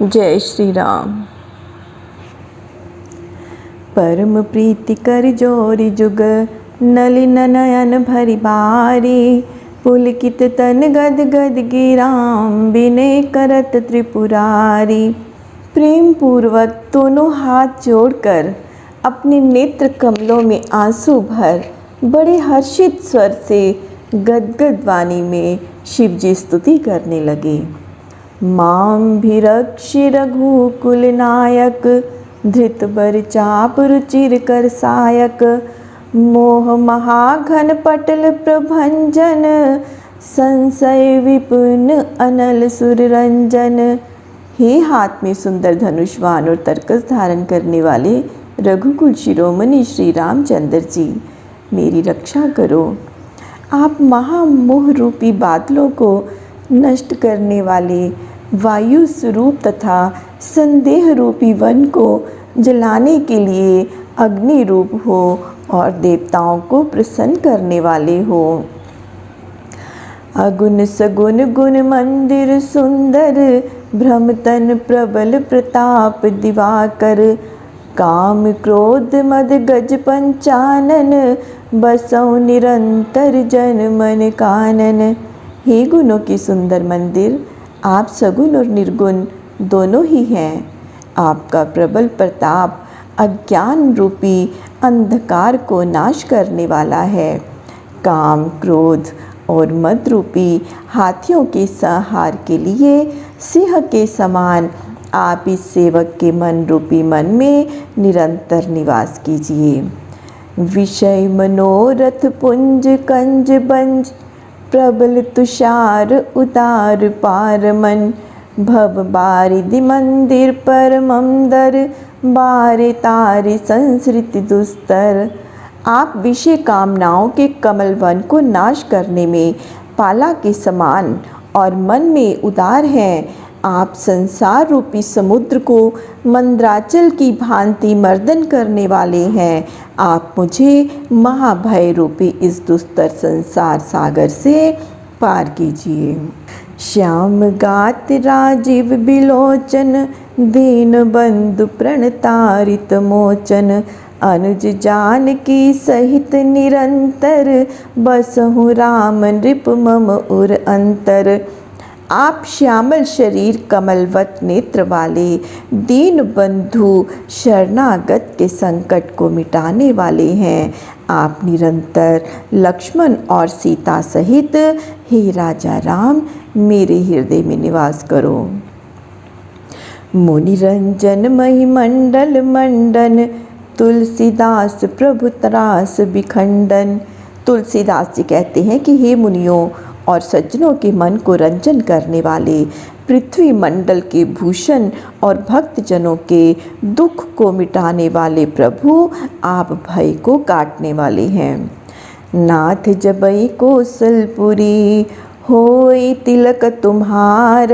जय श्री राम। परम प्रीति कर जोरी जुग, नलिन नयन भरि बारी। पुलकित तन गद गद गिराम, विनय करत त्रिपुरारी। प्रेम पूर्वक दोनों हाथ जोड़कर अपने नेत्र कमलों में आंसू भर बड़े हर्षित स्वर से गदगद वाणी में शिव जी स्तुति करने लगे। मां भिरक्ष रघुकुल नायक, धृत बर चाप रुचिर कर सायक। मोह महाघन पटल प्रभंजन, संशय विपुन अनल सुर रंजन। हे हाथ में सुंदर धनुष्वान और तरकस धारण करने वाले रघुकुल शिरोमणि श्री रामचंद्र जी, मेरी रक्षा करो। आप महामोह रूपी बादलों को नष्ट करने वाले वायु स्वरूप तथा संदेह रूपी वन को जलाने के लिए अग्नि रूप हो और देवताओं को प्रसन्न करने वाले हो। अगुण सगुण गुण मंदिर सुंदर, भ्रमतन प्रबल प्रताप दिवाकर। काम क्रोध मद गज पंचानन, बसौ निरंतर जन मन कानन। हे गुणों की सुंदर मंदिर, आप सगुण और निर्गुण दोनों ही हैं। आपका प्रबल प्रताप अज्ञान रूपी अंधकार को नाश करने वाला है। काम क्रोध और मद रूपी हाथियों के संहार के लिए सिंह के समान आप इस सेवक के मन रूपी मन में निरंतर निवास कीजिए। विषय मनोरथ पुंज कंज बंज, प्रबल तुषार उतार पार मन। भव बारिधि मंदिर परमंदर, बारे तारे संसृति दुस्तर। आप विषय कामनाओं के कमल वन को नाश करने में पाला के समान और मन में उदार हैं। आप संसार रूपी समुद्र को मंद्राचल की भांति मर्दन करने वाले हैं। आप मुझे महाभय रूपी इस दुस्तर संसार सागर से पार कीजिए। श्याम गात राजीव बिलोचन, दीन बंधु प्रणतारित मोचन। अनुज जानकी सहित निरंतर, बसहु राम नृप मम उर अंतर। आप श्यामल शरीर कमलवत नेत्र वाले दीन बंधु शरणागत के संकट को मिटाने वाले हैं। आप निरंतर लक्ष्मण और सीता सहित हे राजा राम, मेरे हृदय में निवास करो। मुनिरंजन महिमंडल मंडन, तुलसीदास प्रभु त्रास विखंडन। तुलसीदास जी कहते हैं कि हे मुनियों और सज्जनों के मन को रंजन करने वाले, पृथ्वी मंडल के भूषण और भक्तजनों के दुख को मिटाने वाले प्रभु, आप भय को काटने वाले हैं। नाथ जबई कौशलपुरी, होई तिलक तुम्हार।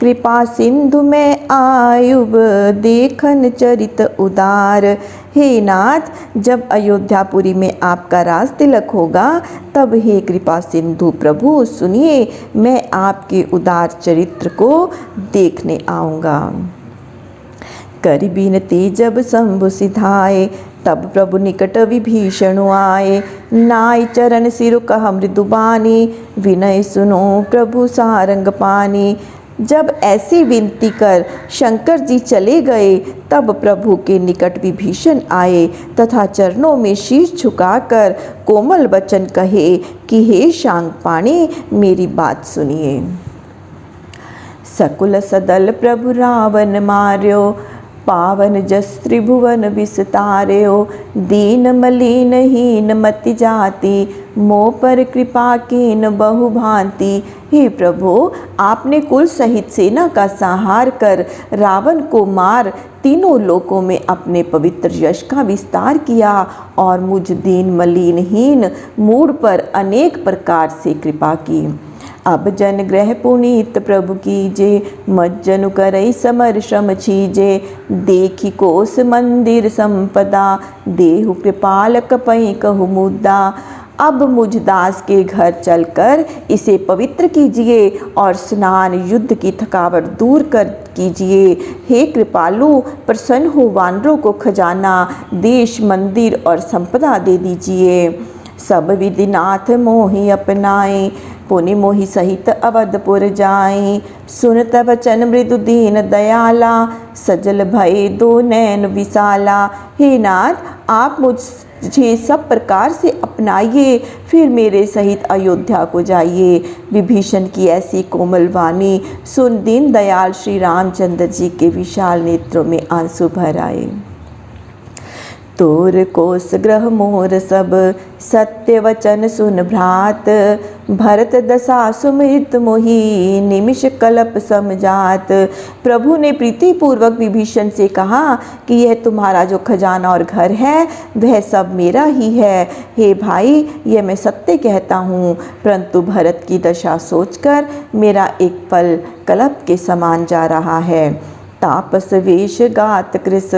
कृपा सिंधु में आयुब, देखन चरित उदार। हे नाथ, जब अयोध्यापुरी में आपका राज तिलक होगा, तब हे कृपा सिंधु प्रभु सुनिए, मैं आपके उदार चरित्र को देखने आऊँगा। कर बिनती जब शंभु सिधाए, तब प्रभु निकट विभीषण आए। नाई चरण सिर कह मृदुबानी, विनय सुनो प्रभु सारंग पानी। जब ऐसी विनती कर शंकर जी चले गए, तब प्रभु के निकट विभीषण आए तथा चरणों में शीश झुकाकर कोमल वचन कहे कि हे शांगपाणी, मेरी बात सुनिए। सकुल सदल प्रभु रावण मार्यो, पावन जस त्रिभुवन विस्तार्यो। दीन मलिन हीन मति जाति, मोह पर कृपा कीन बहु भांति। हे प्रभु, आपने कुल सहित सेना का संहार कर रावण को मार तीनों लोकों में अपने पवित्र यश का विस्तार किया और मुझ दीन मलिनहीन मूढ़ पर अनेक प्रकार से कृपा की। अब जन ग्रह पुनीत प्रभु कीजे, मज्जनु करई समर श्रम छीजे। देखी कोस मंदिर संपदा, देहु कृपाल कपई कहु मुद्दा। अब मुझ दास के घर चलकर इसे पवित्र कीजिए और स्नान युद्ध की थकावट दूर कर कीजिए। हे कृपालु, प्रसन्न हो वानरों को खजाना, देश, मंदिर और संपदा दे दीजिए। सब विधिनाथ मोहि अपनाए, पुनि मोहि सहित अवधपुर जाए। सुनत वचन मृदु दीन दयाला, सजल भय दो नैन विशाला। हे नाथ, आप मुझे सब प्रकार से अपनाइए, फिर मेरे सहित अयोध्या को जाइए। विभीषण की ऐसी कोमल वाणी सुन दीन दयाल श्री रामचंद्र जी के विशाल नेत्रों में आंसू भर आए। तोर कोस ग्रह मोर सब, सत्य वचन सुन भ्रात। भरत दशा सुमित मोहि, निमिष कल्प समझात। प्रभु ने प्रीतिपूर्वक विभीषण से कहा कि यह तुम्हारा जो खजाना और घर है वह सब मेरा ही है। हे भाई, यह मैं सत्य कहता हूँ, परंतु भरत की दशा सोचकर मेरा एक पल कल्प के समान जा रहा है। तापस वेश गात कृस,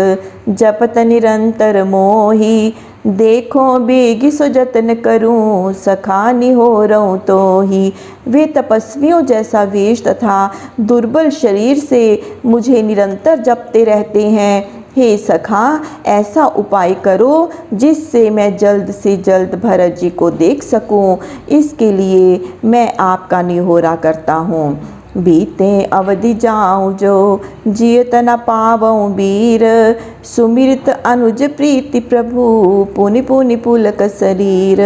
जपत निरंतर मोहि। देखो बेगी सो जतन करूं, सखा निहोरऊं तो ही। वे तपस्वियों जैसा वेश तथा दुर्बल शरीर से मुझे निरंतर जपते रहते हैं। हे सखा, ऐसा उपाय करो जिससे मैं जल्द से जल्द भरत जी को देख सकूं। इसके लिए मैं आपका निहोरा करता हूँ। बीते अवधि जाऊं जो, जियत न पावऊं वीर। सुमिरत अनुज प्रीति प्रभु, पुनि पुनि पुलक शरीर।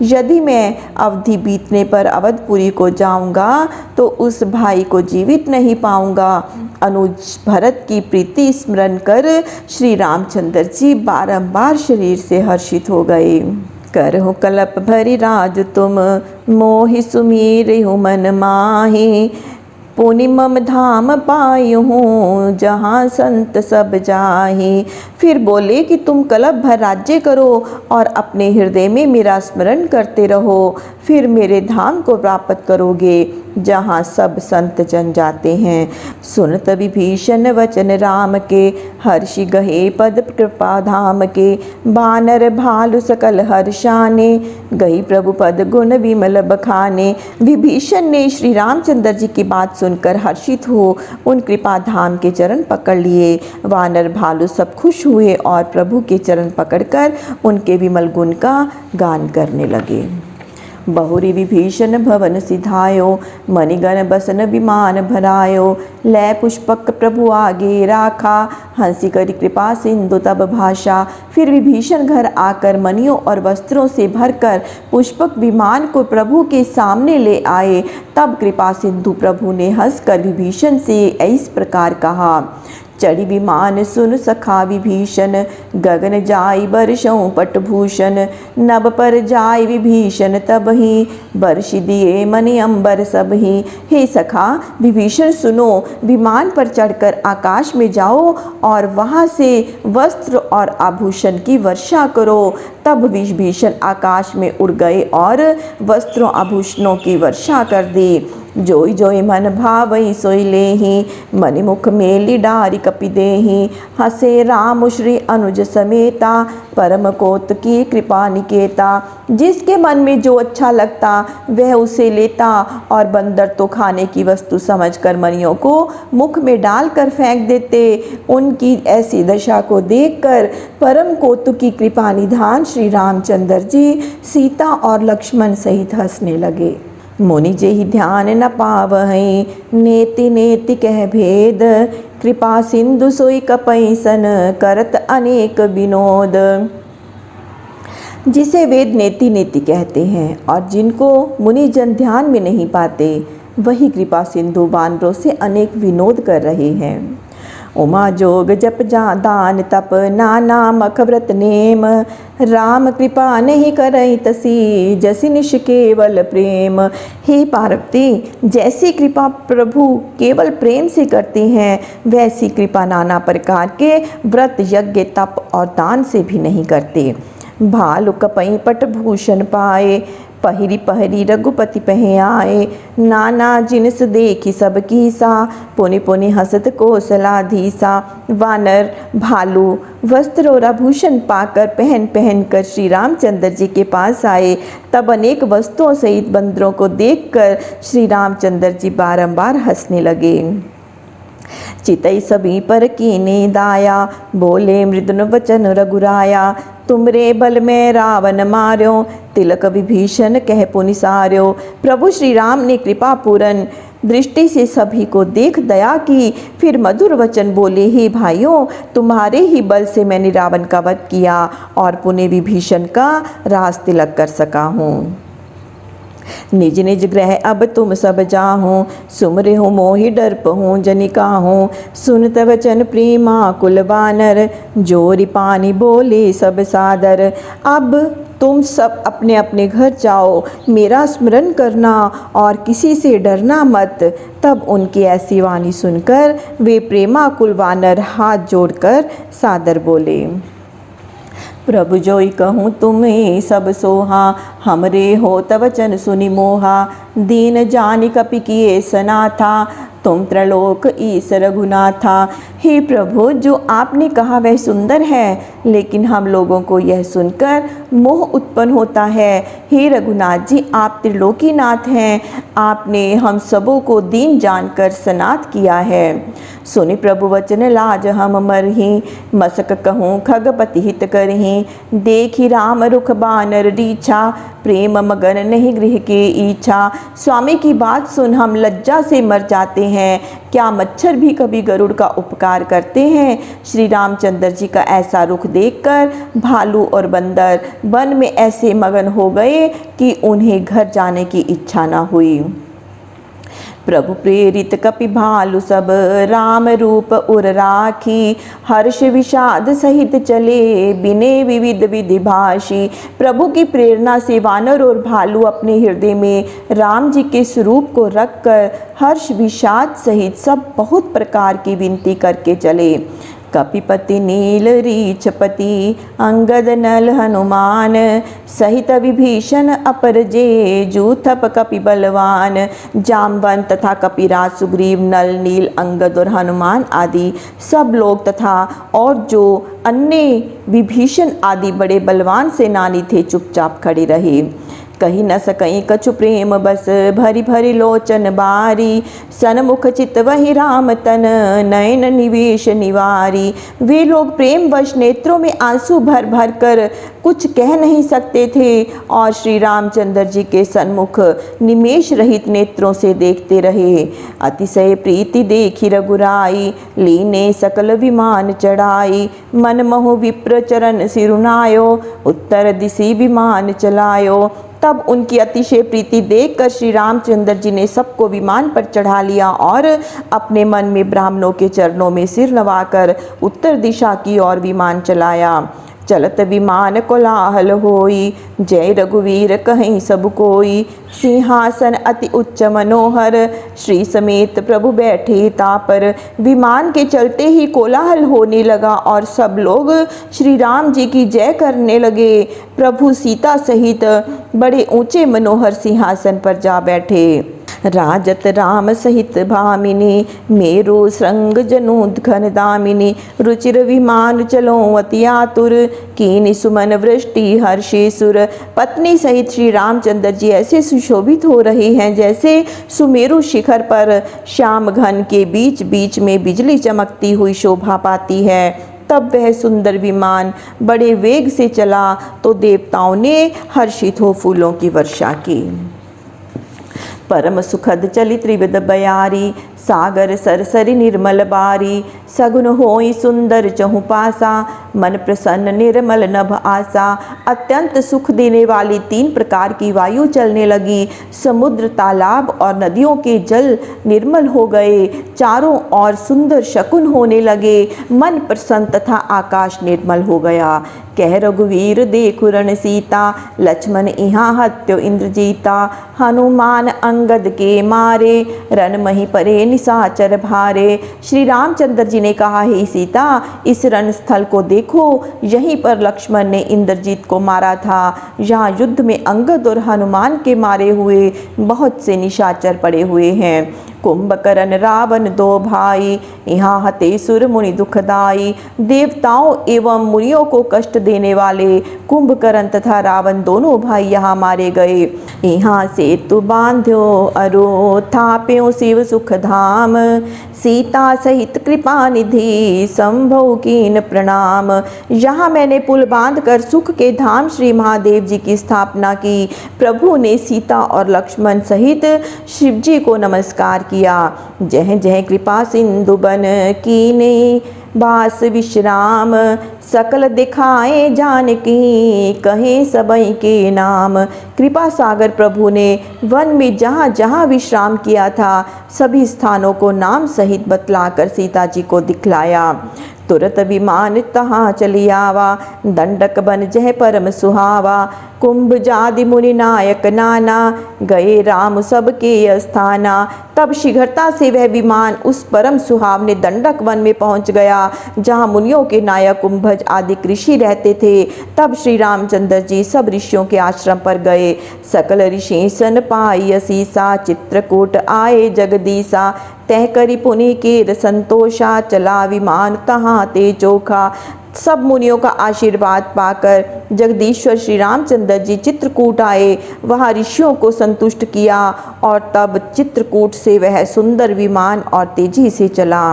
यदि मैं अवधि बीतने पर अवधपुरी को जाऊंगा तो उस भाई को जीवित नहीं पाऊंगा। अनुज भरत की प्रीति स्मरण कर श्री रामचंद्र जी बारंबार शरीर से हर्षित हो गए। करहु कल्प भरी राज तुम, मोहि सुमीरहु मन माहि। पुनि मम धाम पायु हूँ, जहाँ संत सब जाहि। फिर बोले कि तुम कल्प भर राज्य करो और अपने हृदय में मेरा स्मरण करते रहो, फिर मेरे धाम को प्राप्त करोगे जहाँ सब संत जन जाते हैं। सुनत विभीषण वचन राम के, हर्षि गहे पद कृपा धाम के। बानर भालु सकल हर्षाने, गई प्रभु पद गुण विमल बखाने। विभीषण ने श्री रामचंद्र जी की बात सुनकर हर्षित हो उन कृपा धाम के चरण पकड़ लिए। वानर भालू सब खुश हुए और प्रभु के चरण पकड़कर उनके विमल गुण का गान करने लगे। बहुरी विभीषण भवन सिधायो, मणिगण बसन विमान भरायो। लय पुष्पक प्रभु आगे राखा, हंसी करी कृपा सिंधु तब भाषा। फिर विभीषण घर आकर मणियों और वस्त्रों से भरकर पुष्पक विमान को प्रभु के सामने ले आए। तब कृपा सिंधु प्रभु ने हंसकर विभीषण से इस प्रकार कहा, चढ़ी विमान सुन सखा विभीषण, गगन जाई बरसों पटभूषण। नभ पर जाय विभीषण तबहि, बरषि दिए मनि अंबर सबहि। हे सखा विभीषण सुनो, विमान पर चढ़कर आकाश में जाओ और वहाँ से वस्त्र और आभूषण की वर्षा करो। तब विभीषण आकाश में उड़ गए और वस्त्रों आभूषणों की वर्षा कर दी। जोई जोई मन भावई सोई लेहि, मनि मुख मेली डारी कपि देहि। हसे राम श्री अनुज समेता, परम कौतुकी कृपा निकेता। जिसके मन में जो अच्छा लगता वह उसे लेता और बंदर तो खाने की वस्तु समझकर मणियों को मुख में डालकर फेंक देते। उनकी ऐसी दशा को देखकर परम कौतुकी कृपा निधान श्री रामचंद्र जी सीता और लक्ष्मण सहित हंसने लगे। मुनि जेहि ध्यान न पावहि, नेति नेति कह भेद। कृपा सिंधु सोई कपैसन, करत अनेक विनोद। जिसे वेद नेति नेति कहते हैं और जिनको मुनि जन ध्यान में नहीं पाते, वही कृपा सिंधु वानरों से अनेक विनोद कर रहे हैं। उमा जोग जप जा दान तप, नाना मख व्रत नेम। राम कृपा नहीं करई तसी, जसि निश केवल प्रेम। हे पार्वती, जैसी कृपा प्रभु केवल प्रेम से करते हैं, वैसी कृपा नाना प्रकार के व्रत यज्ञ तप और दान से भी नहीं करते। भालु कपई पट भूषण पाए, पहिरी पहिरी रघुपति पहे आए, नाना जिनस देखी सब कीसा, पुनि पुनि हसत कौशलाधीसा। वानर भालू वस्त्र और आभूषण पाकर पहन पहन कर श्री रामचंद्र जी के पास आए। तब अनेक वस्तुओं सहित बंदरों को देखकर श्री रामचंद्र जी बारंबार हंसने लगे। चितई सभी पर कीने दाया, बोले मृदुन वचन रघुराया। तुमरे बल में रावण मार्यो, तिलक विभीषण कह पुनि सार्यो। प्रभु श्री राम ने कृपा पूर्ण दृष्टि से सभी को देख दया की, फिर मधुर वचन बोले, हे भाइयों, तुम्हारे ही बल से मैंने रावण का वध किया और पुण्य विभीषण का राज तिलक कर सका हूँ। निज निज ग्रह अब तुम सब जाहूँ, सुमरे हो मोहि डर्प हूँ जनिका हूँ। सुनत वचन प्रेमा कुल वानर, जोरी पानी बोले सब सादर। अब तुम सब अपने अपने घर जाओ, मेरा स्मरण करना और किसी से डरना मत। तब उनकी ऐसी वाणी सुनकर वे प्रेमा कुल वानर हाथ जोड़कर सादर बोले, प्रभु जोई कहूँ तुम्हें सब सोहा, हमरे हो तब वचन सुनि मोहा। दीन जानि कपि किए सनाथा, तुम त्रैलोक ईश रघुनाथा। हे प्रभु, जो आपने कहा वह सुंदर है, लेकिन हम लोगों को यह सुनकर मोह उत्पन्न होता है। हे रघुनाथ जी, आप त्रिलोकीनाथ हैं, आपने हम सबों को दीन जानकर सनाथ किया है। सुनि प्रभु वचन लाज हम मरहि, मसक कहूँ खगपति हित करहि। देखी राम रुख बानर रीछा, प्रेम मगन नहीं गृह के इच्छा। स्वामी की बात सुन हम लज्जा से मर जाते हैं, क्या मच्छर भी कभी गरुड़ का उपकार करते हैं। श्री रामचंद्र जी का ऐसा रुख देखकर भालू और बंदर वन में ऐसे मगन हो गए कि उन्हें घर जाने की इच्छा न हुई। प्रभु प्रेरित कपि भालु सब, राम रूप उर राखी। हर्ष विषाद सहित चले, बिने विविध विधि भाषी। प्रभु की प्रेरणा से वानर और भालू अपने हृदय में राम जी के स्वरूप को रखकर हर्ष विषाद सहित सब बहुत प्रकार की विनती करके चले। कपिपति नील रीछपति, अंगद नल हनुमान। सहित विभीषण अपर जे, जूथप कपि बलवान। जामवंत तथा कपिराज सुग्रीव नल नील अंगद और हनुमान आदि सब लोग तथा और जो अन्य विभीषण आदि बड़े बलवान सेनानी थे चुपचाप खड़े रहे। कही न सकई कछु प्रेम बस, भरी भरी लोचन बारी। सनमुख चित वही राम तन, नयन निवेश निवारी। वे लोग प्रेम वश नेत्रों में आंसू भर भर कर कुछ कह नहीं सकते थे और श्री रामचंद्र जी के सन्मुख निमेष रहित नेत्रों से देखते रहे। अतिशय प्रीति देखी रघुराई, लीने सकल विमान चढ़ाई। मन मोह विप्र चरण सिरुनायो, उत्तर दिशि विमान चलायो। तब उनकी अतिशय प्रीति देखकर श्री रामचंद्र जी ने सबको विमान पर चढ़ा लिया और अपने मन में ब्राह्मणों के चरणों में सिर नवाकर उत्तर दिशा की ओर विमान चलाया। चलत विमान कोलाहल होई, जय रघुवीर कहीं सब कोई। सिंहासन अति उच्च मनोहर, श्री समेत प्रभु बैठे तापर। विमान के चलते ही कोलाहल होने लगा और सब लोग श्री राम जी की जय करने लगे। प्रभु सीता सहित बड़े ऊंचे मनोहर सिंहासन पर जा बैठे। राजत राम सहित भामिनी, मेरु श्रृंग जनुद घन दामिनी। रुचिर विमान चलो अति आतुर, कीनि सुमन वृष्टि हर्षे सुर। पत्नी सहित श्री रामचंद्र जी ऐसे सुशोभित हो रहे हैं जैसे सुमेरु शिखर पर श्याम घन के बीच बीच में बिजली चमकती हुई शोभा पाती है। तब वह सुंदर विमान बड़े वेग से चला तो देवताओं ने हर्षित हो फूलों की वर्षा की। परम सुखद चली त्रिविध बयारी, सागर सरसरी निर्मल बारी। सगुन होई सुंदर चहु पासा, मन प्रसन्न निर्मल नभ आसा। अत्यंत सुख देने वाली 3 प्रकार की वायु चलने लगी। समुद्र, तालाब और नदियों के जल निर्मल हो गए। चारों ओर सुंदर शकुन होने लगे। मन प्रसन्न तथा आकाश निर्मल हो गया। कह रघुवीर देखु रण सीता, लक्ष्मण इहाँ हत्यो इंद्रजीता। हनुमान अंगद के मारे, रण मही परे निशाचर भारे। श्री रामचंद्र जी ने कहा, हे सीता, इस रणस्थल को देखो, यहीं पर लक्ष्मण ने इंद्रजीत को मारा था। यहाँ युद्ध में अंगद और हनुमान के मारे हुए बहुत से निशाचर पड़े हुए हैं। कुंभकर्ण रावण दो भाई, यहाँ हते सुर मुनि दुखदाई। देवताओं एवं मुनियों को कष्ट देने वाले कुंभकर्ण तथा रावण दोनों भाई यहाँ मारे गए। यहाँ सेतु बांध्यो अरो, थाप्यो शिव सुख धाम। सीता सहित कृपा निधि, संभव कीन प्रणाम। यहाँ मैंने पुल बांधकर सुख के धाम श्री महादेव जी की स्थापना की। प्रभु ने सीता और लक्ष्मण सहित शिव जी को नमस्कार किया। जह जह कृपा सिंधु बन कीने, बास विश्राम। सकल दिखाए जानकी, कहे सबई के नाम। कृपा सागर प्रभु ने वन में जहाँ जहाँ विश्राम किया था, सभी स्थानों को नाम सहित बतलाकर सीता जी को दिखलाया। तुरत विमान तहाँ चली आवा, दंडक बन जह परम सुहावा। कुंभ जादि मुनि नायक नाना, गए राम सबके स्थाना। तब शीघ्रता से वह विमान उस परम सुहावने दंडक वन में पहुंच गया, जहां मुनियों के नायक कुंभज आदि ऋषि रहते थे। तब श्री रामचंद्र जी सब ऋषियों के आश्रम पर गए। सकल ऋषि सन पाई असीसा, चित्रकूट आए जगदीसा। तह करी पुनि के संतोषा, चला विमान तहाँ ते चोखा। सब मुनियों का आशीर्वाद पाकर जगदीश्वर श्री रामचंद्र जी चित्रकूट आए, वहाँ ऋषियों को संतुष्ट किया और तब चित्रकूट से वह सुंदर विमान और तेजी से चला।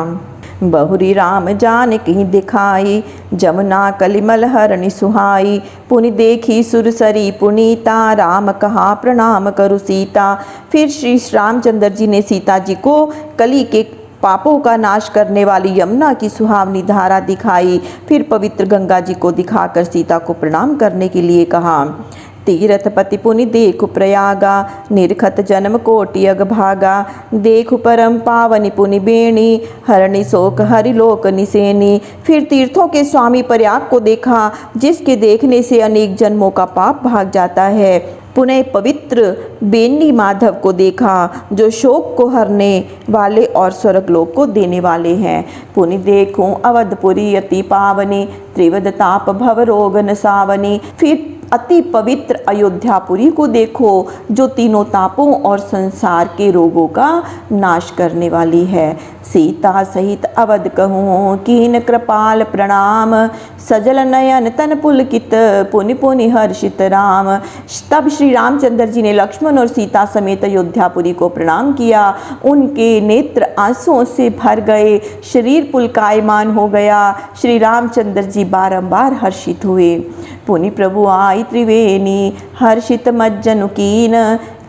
बहुरी राम जान कहीं दिखाई, जमुना कलिमल हरनि सुहाई। पुनि देखी सुरसरी पुनीता, राम कहा प्रणाम करु सीता। फिर श्री रामचंद्र जी ने सीता जी को कली के पापों का नाश करने वाली यमुना की सुहावनी धारा दिखाई। फिर पवित्र गंगा जी को दिखाकर सीता को प्रणाम करने के लिए कहा। तीरथपति पुनि देखु प्रयागा, निरखत जन्म कोटि अग भागा। देखु परम पावनि पुनि बेणी, हरणी शोक हरिलोक निसेनी। फिर तीर्थों के स्वामी प्रयाग को देखा, जिसके देखने से अनेक जन्मों का पाप भाग जाता है। पुनः पवित्र बेनी माधव को देखा, जो शोक को हरने वाले और स्वर्गलोक को देने वाले हैं। पुनि देखूं अवधपुरी अति पावनी, त्रिवद ताप भव रोग नसावनी। फिर अति पवित्र अयोध्यापुरी को देखो, जो तीनों तापों और संसार के रोगों का नाश करने वाली है। सीता सहित अवध कहूँ, कीन कृपाल प्रणाम। सजल नयन तन पुलकित, पुनि पुनि हर्षित राम। तब श्री रामचंद्र जी ने लक्ष्मण और सीता समेत अयोध्यापुरी को प्रणाम किया। उनके नेत्र आंसुओं से भर गए, शरीर पुलकायमान हो गया। श्री रामचंद्र जी बारंबार हर्षित हुए। पुनि प्रभु आई त्रिवेणी, हर्षित मज्जनु कीन।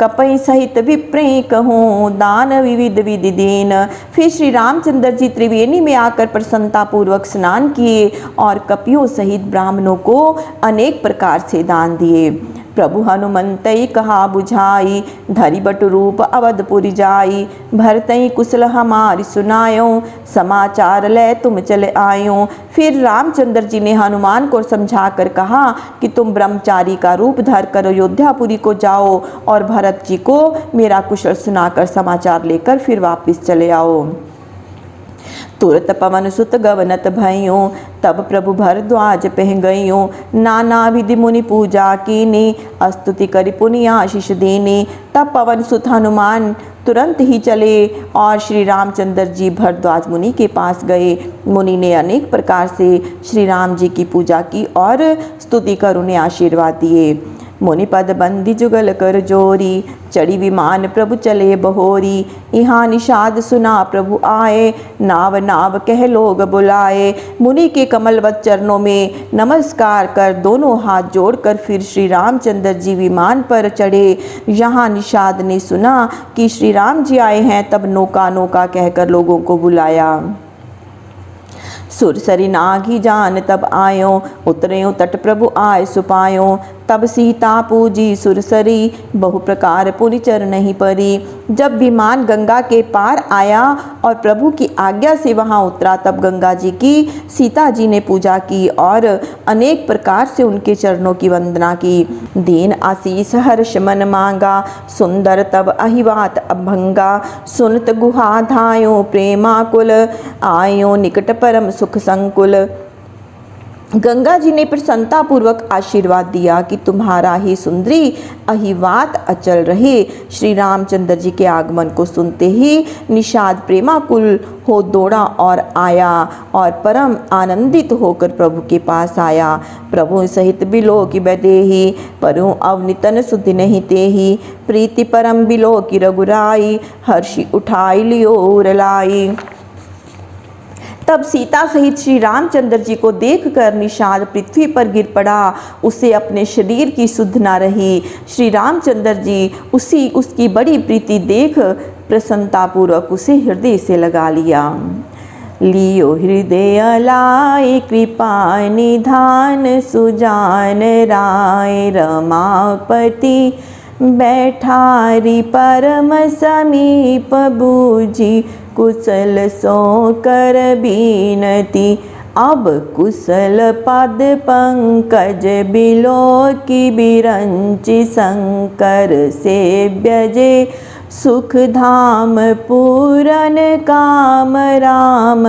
कपई सहित विप्रें कहूँ, दान विविध विधि दीन। फिर श्री रामचंद्र जी त्रिवेणी में आकर प्रसन्नता पूर्वक स्नान किए और कपियों सहित ब्राह्मणों को अनेक प्रकार से दान दिए। प्रभु हनुमंतई कहा बुझाई, धरि बटु रूप अवधपुरी जाई। भरतई कुशल हमारी सुनायो, समाचार ले तुम चले आयो। फिर रामचंद्र जी ने हनुमान को समझाकर कहा कि तुम ब्रह्मचारी का रूप धर कर अयोध्यापुरी को जाओ और भरत जी को मेरा कुशल सुनाकर समाचार लेकर फिर वापस चले आओ। तुरत पवन सुत गवनत भइयो, तब प्रभु भरद्वाज पह गइयो। नाना विधि मुनि पूजा कीनी, स्तुति करि पुनि आशीष देनी। तब पवन सुत हनुमान तुरंत ही चले और श्री रामचंद्र जी भरद्वाज मुनि के पास गए। मुनि ने अनेक प्रकार से श्री राम जी की पूजा की और स्तुति कर उन्हें आशीर्वाद दिए। मुनि पद बंदी जुगल कर जोरी, चढ़ी विमान प्रभु चले बहोरी। यहाँ निषाद सुना प्रभु आए, नाव नाव कह लोग बुलाए। मुनि के कमलवत चरणों में नमस्कार कर दोनों हाथ जोड़कर फिर श्री रामचंद्र जी विमान पर चढ़े। यहाँ निषाद ने सुना कि श्री राम जी आए हैं, तब नौका नौका कहकर लोगों को बुलाया। सुरसरी नागी जान तब आयो, उतरे तट प्रभु आय सुपायो। तब सीता पूजी सुरसरी, बहु प्रकार पुनि चरणहि परी। जब विमान गंगा के पार आया और प्रभु की आज्ञा से वहां उतरा, तब गंगा जी की सीता जी ने पूजा की और अनेक प्रकार से उनके चरणों की वंदना की। दीन आशीष हर्ष मन मांगा, सुंदर तब अहिवात अभंगा। सुनत गुहा धायो प्रेमाकुल, आयो निकट परम सुख संकुल। गंगा जी ने प्रसन्नता पूर्वक आशीर्वाद दिया कि तुम्हारा ही सुंदरी अहिवात अचल रहे। श्री रामचंद्र जी के आगमन को सुनते ही निषाद प्रेमाकुल हो दौड़ा और आया और परम आनंदित होकर प्रभु के पास आया। प्रभु सहित बिलो की बदेही, परु अवनितन सुधि नहीं तेही। प्रीति परम बिलो की रघुराई, हर्षि उठाई लियो उर लाई। तब सीता सहित श्री रामचंद्र जी को देखकर निषाद पृथ्वी पर गिर पड़ा। उसे अपने शरीर की सुध न रही। श्री रामचंद्र जी उसकी बड़ी प्रीति देख प्रसन्नता पूर्वक उसे हृदय से लगा लिया। लियो हृदय लाई कृपा निधान, सुजान राय रमापति। बैठारी परम समीप बूझी, कुशल सो कर बीनती। अब कुशल पद पंकज बिलो की बिरंचि, शंकर सेव्य जे सुख धाम पूरन काम। राम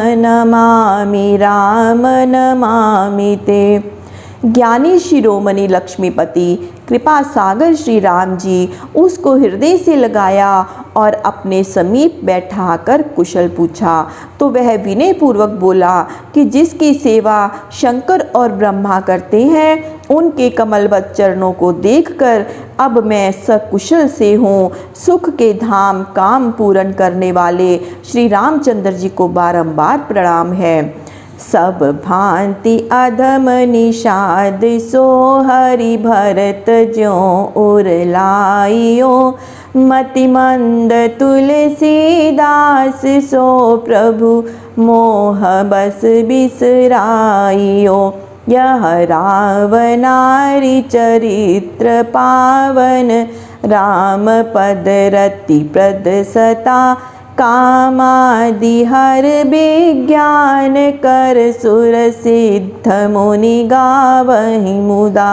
नमामि ते। ज्ञानी शिरोमणि लक्ष्मीपति कृपा सागर श्री राम जी उसको हृदय से लगाया और अपने समीप बैठाकर कुशल पूछा। तो वह विनय पूर्वक बोला कि जिसकी सेवा शंकर और ब्रह्मा करते हैं, उनके कमलवत चरणों को देखकर अब मैं सकुशल से हूँ। सुख के धाम काम पूर्ण करने वाले श्री रामचंद्र जी को बारंबार प्रणाम है। सब भांति अधम निषाद, सो हरि भरत ज्यों उर लाइयो। मति मंद तुलसीदास, सो प्रभु मोह बस बिसराइयो। यह रावनारी चरित्र पावन, राम पद रति प्रद सता। कामादि हर विज्ञान कर, सुर सिद्ध मुनि गावहि मुदा।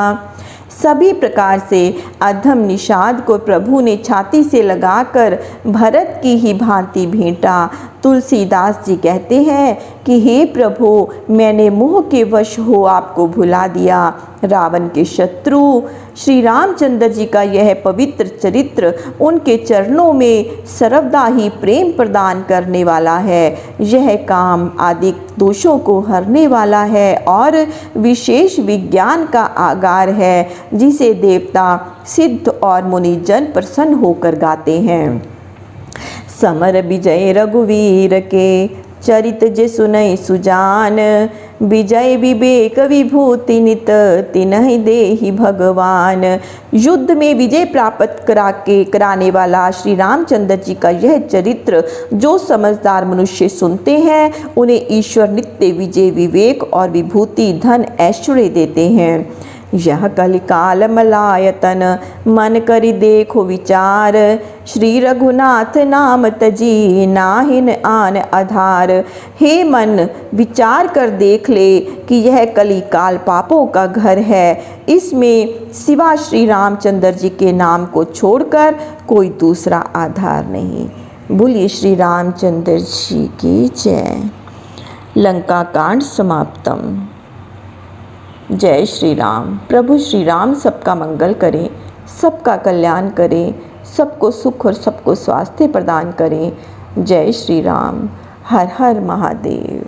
सभी प्रकार से अधम निषाद को प्रभु ने छाती से लगाकर भरत की ही भांति भेंटा। तुलसीदास जी कहते हैं कि हे प्रभु, मैंने मोह के वश हो आपको भुला दिया। रावण के शत्रु श्री रामचंद्र जी का यह पवित्र चरित्र उनके चरणों में सर्वदा ही प्रेम प्रदान करने वाला है। यह काम आदि दोषों को हरने वाला है और विशेष विज्ञान का आगार है, जिसे देवता सिद्ध और मुनिजन प्रसन्न होकर गाते हैं। समर विजय रघुवीर के, चरित जे सुनई सुजान। विजय विवेक विभूति नित, तिन्हि देहि भगवान। युद्ध में विजय प्राप्त कराने वाला श्री रामचंद्र जी का यह चरित्र जो समझदार मनुष्य सुनते हैं, उन्हें ईश्वर नित्य विजय विवेक और विभूति धन ऐश्वर्य देते हैं। यह कलिकाल मलायतन, मन करि देखो विचार। श्री रघुनाथ नाम तजी, नाहिन आन आधार। हे मन, विचार कर देख ले कि यह कलिकाल पापों का घर है। इसमें सिवा श्री रामचंद्र जी के नाम को छोड़कर कोई दूसरा आधार नहीं। बोलिए श्री रामचंद्र जी की जय। लंका कांड समाप्तम। जय श्री राम। प्रभु श्री राम सबका मंगल करें, सबका कल्याण करें, सबको सुख और सबको स्वास्थ्य प्रदान करें। जय श्री राम। हर हर महादेव।